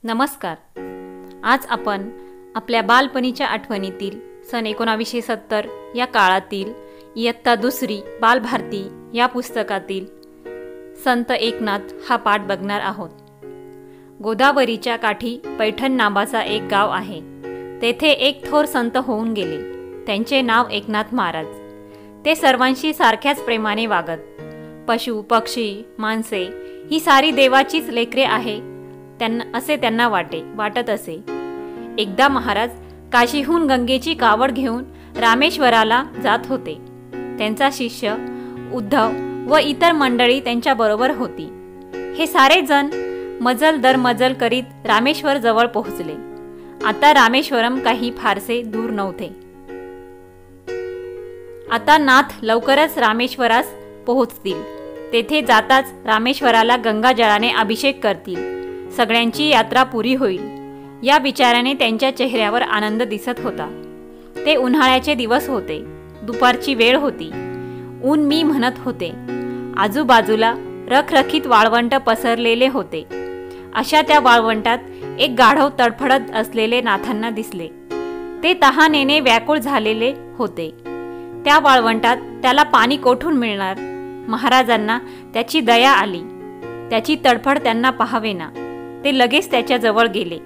नमस्कार. आज आपण आपल्या बालपणीच्या आठवणीतील सन 1970 या काळातील इयत्ता दुसरी बालभारती या पुस्तकातील संत एकनाथ हा पाठ बघणार आहोत. गोदावरीच्या काठी पैठण नावाचा एक गाव आहे. तेथे एक थोर संत होऊन गेले. त्यांचे नाव एकनाथ महाराज. ते सर्वांशी सारख्याच प्रेमाने वागत. पशु पक्षी माणसे ही सारी देवाचीच लेकरे आहे असे त्यांना वाटत असे. एकदा महाराज काशीहून गंगेची कावड घेऊन रामेश्वराला जात होते. त्यांचा शिष्य उद्धव व इतर मंडळी त्यांच्याबरोबर होती. हे सारे जण मजल दर मजल करीत रामेश्वर जवळ पोहोचले. आता रामेश्वरम काही फारसे दूर नव्हते. आता नाथ लवकरच रामेश्वरास पोहोचतील. तेथे जाताच रामेश्वराला गंगाजळाने अभिषेक करतील. सगळ्यांची यात्रा पुरी होईल या विचाराने त्यांच्या चेहऱ्यावर आनंद दिसत होता. ते उन्हाळ्याचे दिवस होते. दुपारची वेळ होती. ऊन मी म्हणत होते. आजूबाजूला रखरखीत वाळवंट पसरलेले होते. अशा त्या वाळवंटात एक गाढव तडफडत असलेले नाथांना दिसले. ते तहानेने व्याकुळ झालेले होते. त्या वाळवंटात त्याला पाणी कोठून मिळणार? महाराजांना त्याची दया आली. त्याची तडफड त्यांना पाहावेना. ते लगेच त्याच्या जवळ गेले.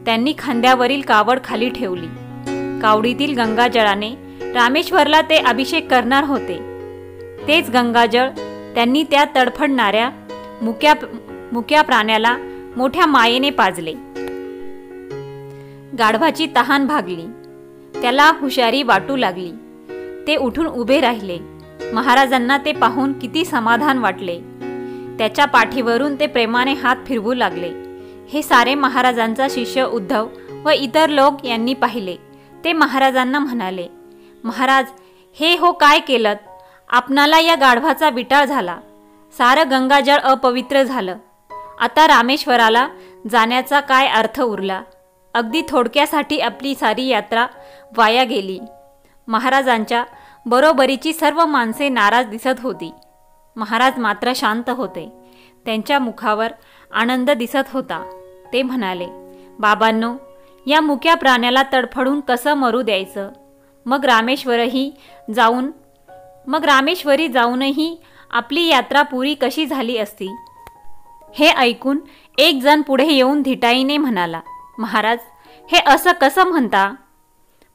त्यांनी खांद्यावरील कावड खाली ठेवली. कावडीतील गंगाजळाने रामेश्वरला ते अभिषेक करणार होते. तेच गंगाजळ त्यांनी त्या तडफडणाऱ्या मुक्या प्राण्याला मोठ्या मायेने पाजले. गाढवाची तहान भागली. त्याला हुशारी वाटू लागली. ते उठून उभे राहिले. महाराजांना ते पाहून किती समाधान वाटले. त्याच्या पाठीवरून ते प्रेमाने हात फिरवू लागले. हे सारे महाराजांचा शिष्य उद्धव व इतर लोक यांनी पाहिले. ते महाराजांना म्हणाले, महाराज, हे हो काय केलत? आपणाला या गाढवाचा विटाळ झाला. सारं गंगाजळ अपवित्र झालं. आता रामेश्वराला जाण्याचा काय अर्थ उरला? अगदी थोडक्यासाठी आपली सारी यात्रा वाया गेली. महाराजांच्या बरोबरीची सर्व माणसे नाराज दिसत होती. महाराज मात्र शांत होते. त्यांच्या मुखावर आनंद दिसत होता. ते म्हणाले, बाबांनो, या मुक्या प्राण्याला तडफडून कसं मरू द्यायचं? मग रामेश्वरी जाऊनही आपली यात्रा पुरी कशी झाली असती? हे ऐकून एक जण पुढे येऊन धिटाईने म्हणाला, महाराज, हे असं कसं म्हणता?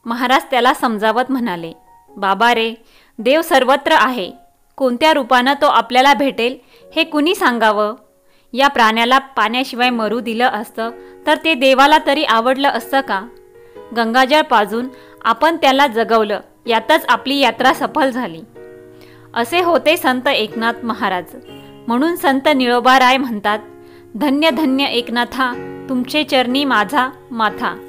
महाराज त्याला समजावत म्हणाले, बाबा रे, देव सर्वत्र आहे. कोणत्या रूपानं तो आपल्याला भेटेल हे कुणी सांगावं? या प्राण्याला पाण्याशिवाय मरू दिलं असतं तर ते देवाला तरी आवडलं असतं का? गंगाजळ पाजून आपण त्याला जगवलं, यातच आपली यात्रा सफल झाली. असे होते संत एकनाथ महाराज. म्हणून संत निळोबाराय म्हणतात, धन्य धन्य एकनाथा, तुमचे चरणी माझा माथा.